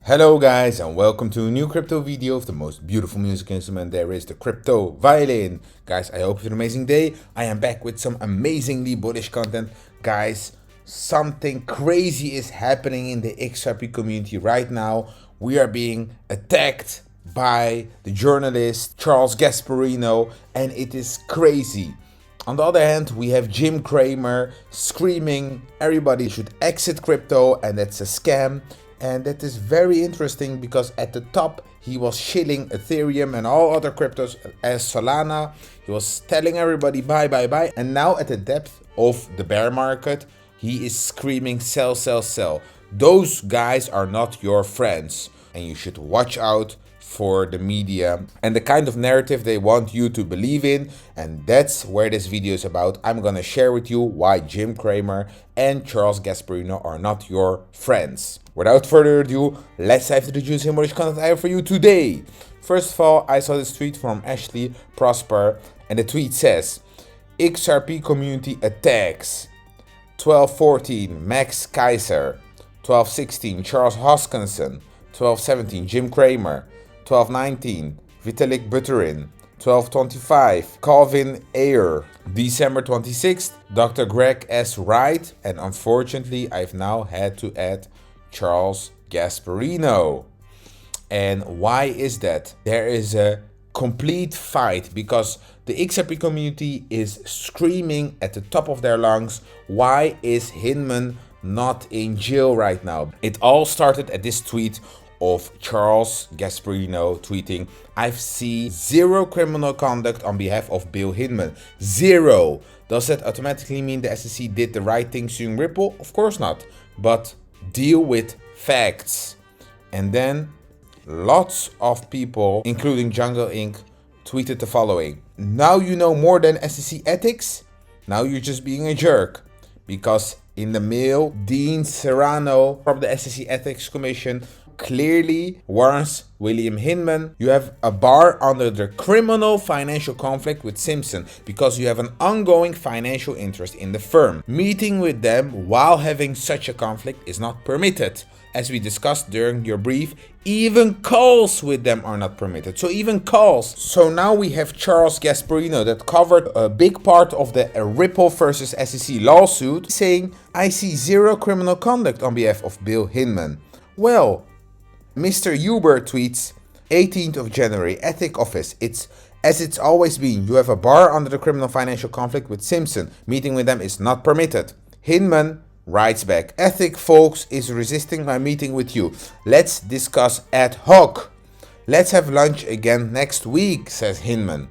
Hello guys and welcome to a new crypto video of the most beautiful music instrument there is, the crypto violin. Guys, I hope you have an amazing day. I am back with some amazingly bullish content. Guys, something crazy is happening in the XRP community right now. We are being attacked by the journalist Charles Gasparino and it is crazy. On the other hand, we have Jim Cramer screaming everybody should exit crypto and that's a scam. And that is very interesting because at the top he was shilling Ethereum and all other cryptos as Solana. He was telling everybody buy, buy, buy. And now at the depth of the bear market, he is screaming sell, sell, sell. Those guys are not your friends and you should watch out for the media and the kind of narrative they want you to believe in, and that's where this video is about. I'm gonna share with you why Jim Cramer and Charles Gasparino are not your friends. Without further ado, let's dive to the juicy and bullish content I have for you today. First of all, I saw this tweet from Ashley Prosper and the tweet says XRP community attacks 1214 Max Kaiser, 1216 Charles Hoskinson, 1217 Jim Cramer, 1219 Vitalik Buterin, 1225 Calvin Ayer, December 26th Dr. Greg S. Wright, and unfortunately I've now had to add Charles Gasparino. And why is that? There is a complete fight because the XRP community is screaming at the top of their lungs, why is Hinman not in jail right now? It all started at this tweet of Charles Gasparino tweeting, I've seen zero criminal conduct on behalf of Bill Hinman. Zero. Does that automatically mean the SEC did the right thing suing Ripple? Of course not. But deal with facts. And then lots of people, including Jungle Inc., tweeted the following. Now you know more than SEC ethics? Now you're just being a jerk. Because in the mail, Dean Serrano from the SEC Ethics Commission clearly warns William Hinman, you have a bar under the criminal financial conflict with Simpson because you have an ongoing financial interest in the firm. Meeting with them while having such a conflict is not permitted. As we discussed during your brief, even calls with them are not permitted. So even calls. So now we have Charles Gasparino that covered a big part of the Ripple versus SEC lawsuit saying, I see zero criminal conduct on behalf of Bill Hinman. Well, Mr. Huber tweets, 18th of January, Ethic Office. It's as it's always been. You have a bar under the criminal financial conflict with Simpson. Meeting with them is not permitted. Hinman writes back, Ethic folks is resisting my meeting with you. Let's discuss ad hoc. Let's have lunch again next week, says Hinman.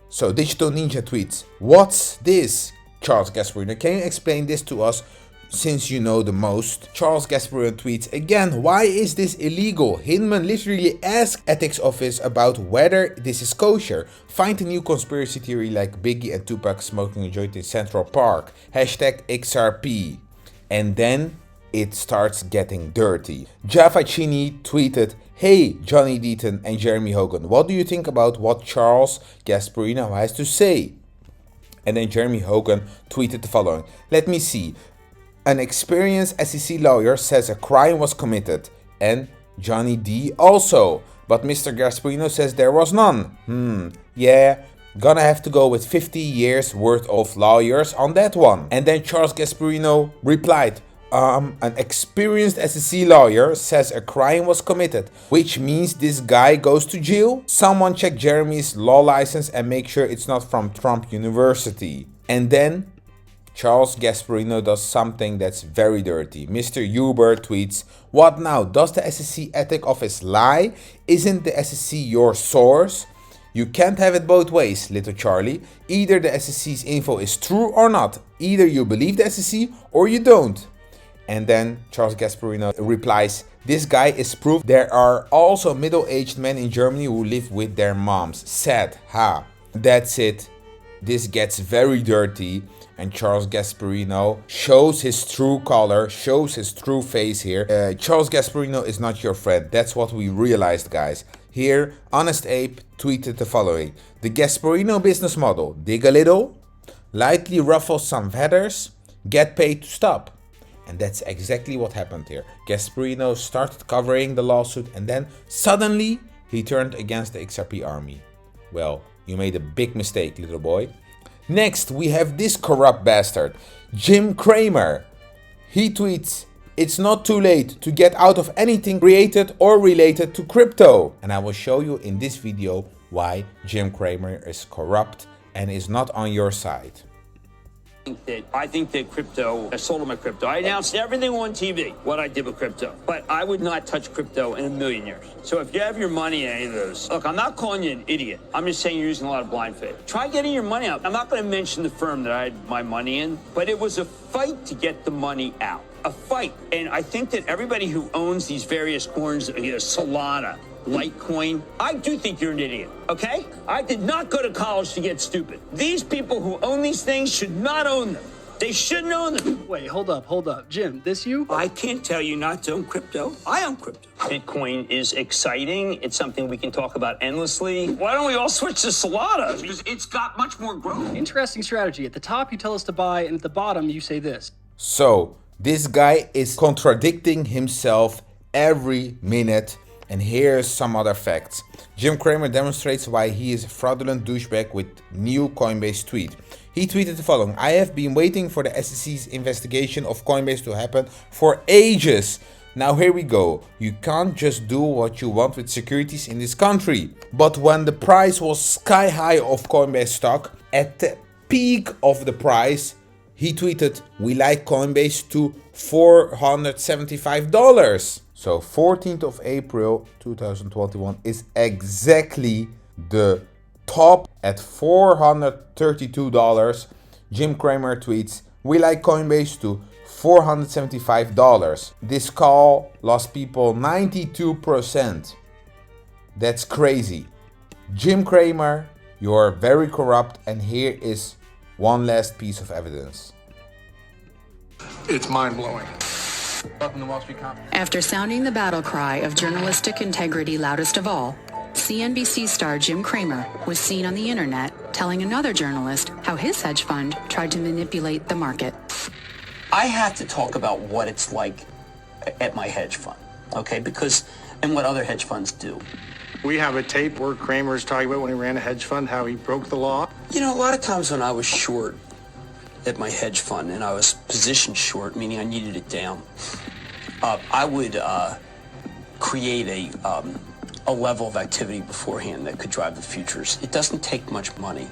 So Digital Ninja tweets, what's this? Charles Gasparino, can you explain this to us? Since you know the most. Charles Gasparino tweets again, why is this illegal? Hinman literally asked Ethics Office about whether this is kosher. Find a new conspiracy theory like Biggie and Tupac smoking a joint in Central Park. Hashtag XRP. And then it starts getting dirty. Java Chini tweeted, hey Johnny Deaton and Jeremy Hogan, what do you think about what Charles Gasparino has to say? And then Jeremy Hogan tweeted the following, let me see. An experienced SEC lawyer says a crime was committed, and Johnny D also, but Mr. Gasparino says there was none. Yeah, gonna have to go with 50 years worth of lawyers on that one. And then Charles Gasparino replied, an experienced SEC lawyer says a crime was committed, which means this guy goes to jail? Someone check Jeremy's law license and make sure it's not from Trump University. And then Charles Gasparino does something that's very dirty. Mr. Huber tweets, what now? Does the SEC Ethic Office lie? Isn't the SEC your source? You can't have it both ways, little Charlie. Either the SEC's info is true or not. Either you believe the SEC or you don't. And then Charles Gasparino replies, this guy is proof there are also middle-aged men in Germany who live with their moms. Sad, ha. That's it. This gets very dirty. And Charles Gasparino shows his true color, shows his true face here. Charles Gasparino is not your friend. That's what we realized, guys. Here, Honest Ape tweeted the following. The Gasparino business model. Dig a little, lightly ruffle some feathers, get paid to stop. And that's exactly what happened here. Gasparino started covering the lawsuit and then suddenly he turned against the XRP army. Well, you made a big mistake, little boy. Next, we have this corrupt bastard, Jim Cramer. He tweets, "It's not too late to get out of anything created or related to crypto." And I will show you in this video why Jim Cramer is corrupt and is not on your side. I think that crypto, I sold all my crypto. I announced everything on TV, what I did with crypto. But I would not touch crypto in a million years. So if you have your money in any of those, look, I'm not calling you an idiot. I'm just saying you're using a lot of blind faith. Try getting your money out. I'm not going to mention the firm that I had my money in, but it was a fight to get the money out. A fight. And I think that everybody who owns these various coins, Solana, Litecoin, I do think you're an idiot, okay? I did not go to college to get stupid. These people who own these things should not own them. They shouldn't own them. Wait, hold up. Jim, this you? I can't tell you not to own crypto. I own crypto. Bitcoin is exciting. It's something we can talk about endlessly. Why don't we all switch to Solana? Because it's got much more growth. Interesting strategy. At the top, you tell us to buy, and at the bottom, you say this. So, this guy is contradicting himself every minute. And here's some other facts. Jim Cramer demonstrates why he is a fraudulent douchebag with new Coinbase tweet. He tweeted the following: "I have been waiting for the SEC's investigation of Coinbase to happen for ages. Now here we go. You can't just do what you want with securities in this country." But when the price was sky high of Coinbase stock, at the peak of the price, he tweeted, "We like Coinbase," to $475. So 14th of April 2021 is exactly the top at $432. Jim Cramer tweets, "We like Coinbase," to $475. This call lost people 92%. That's crazy. Jim Cramer, you're very corrupt, and here is one last piece of evidence. It's mind-blowing. After sounding the battle cry of journalistic integrity loudest of all, CNBC star Jim Cramer was seen on the internet telling another journalist how his hedge fund tried to manipulate the market. I have to talk about what it's like at my hedge fund, okay? Because, and what other hedge funds do. We have a tape where Kramer's talking about when he ran a hedge fund, how he broke the law. You know, a lot of times when I was short at my hedge fund and I was positioned short, meaning I needed it down, I would create a level of activity beforehand that could drive the futures. It doesn't take much money.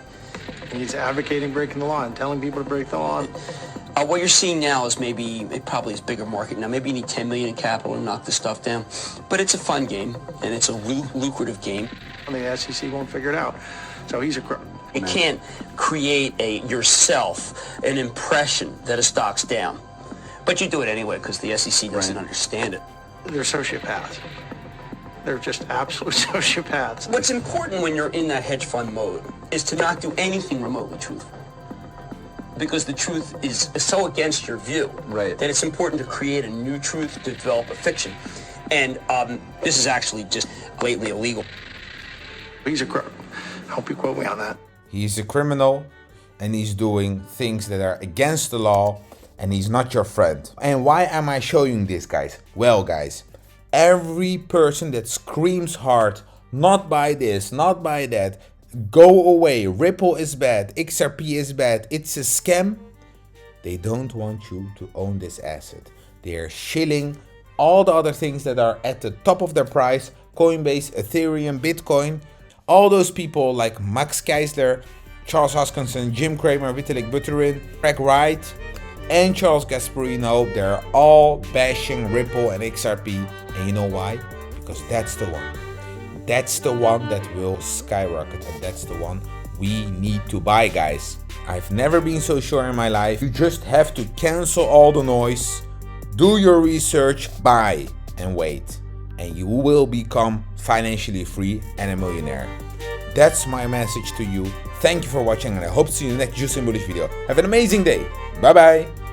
And he's advocating breaking the law and telling people to break the law. What you're seeing now is it probably is bigger market. Now, maybe you need 10 million in capital to knock this stuff down, but it's a fun game and it's a lucrative game. And the SEC won't figure it out. So he's a crook. You can't create yourself an impression that a stock's down. But you do it anyway because the SEC doesn't understand it. They're sociopaths. They're just absolute sociopaths. What's important when you're in that hedge fund mode is to not do anything remotely truthful. Because the truth is so against your view that it's important to create a new truth, to develop a fiction. And this is actually just blatantly illegal. He's a crook. I hope you quote me on that. He's a criminal and he's doing things that are against the law, and he's not your friend. And why am I showing this, guys? Well, guys, every person that screams hard, "Not buy this, not buy that, go away, Ripple is bad, XRP is bad, it's a scam," they don't want you to own this asset. They are shilling all the other things that are at the top of their price: Coinbase, Ethereum, Bitcoin. All those people like Max Keisler, Charles Hoskinson, Jim Cramer, Vitalik Buterin, Craig Wright, and Charles Gasparino, they're all bashing Ripple and XRP. And you know why? Because that's the one. That's the one that will skyrocket, and that's the one we need to buy, guys. I've never been so sure in my life. You just have to cancel all the noise, do your research, buy, and wait. And you will become financially free and a millionaire. That's my message to you. Thank you for watching, and I hope to see you in the next juicy and bullish video. Have an amazing day. Bye bye.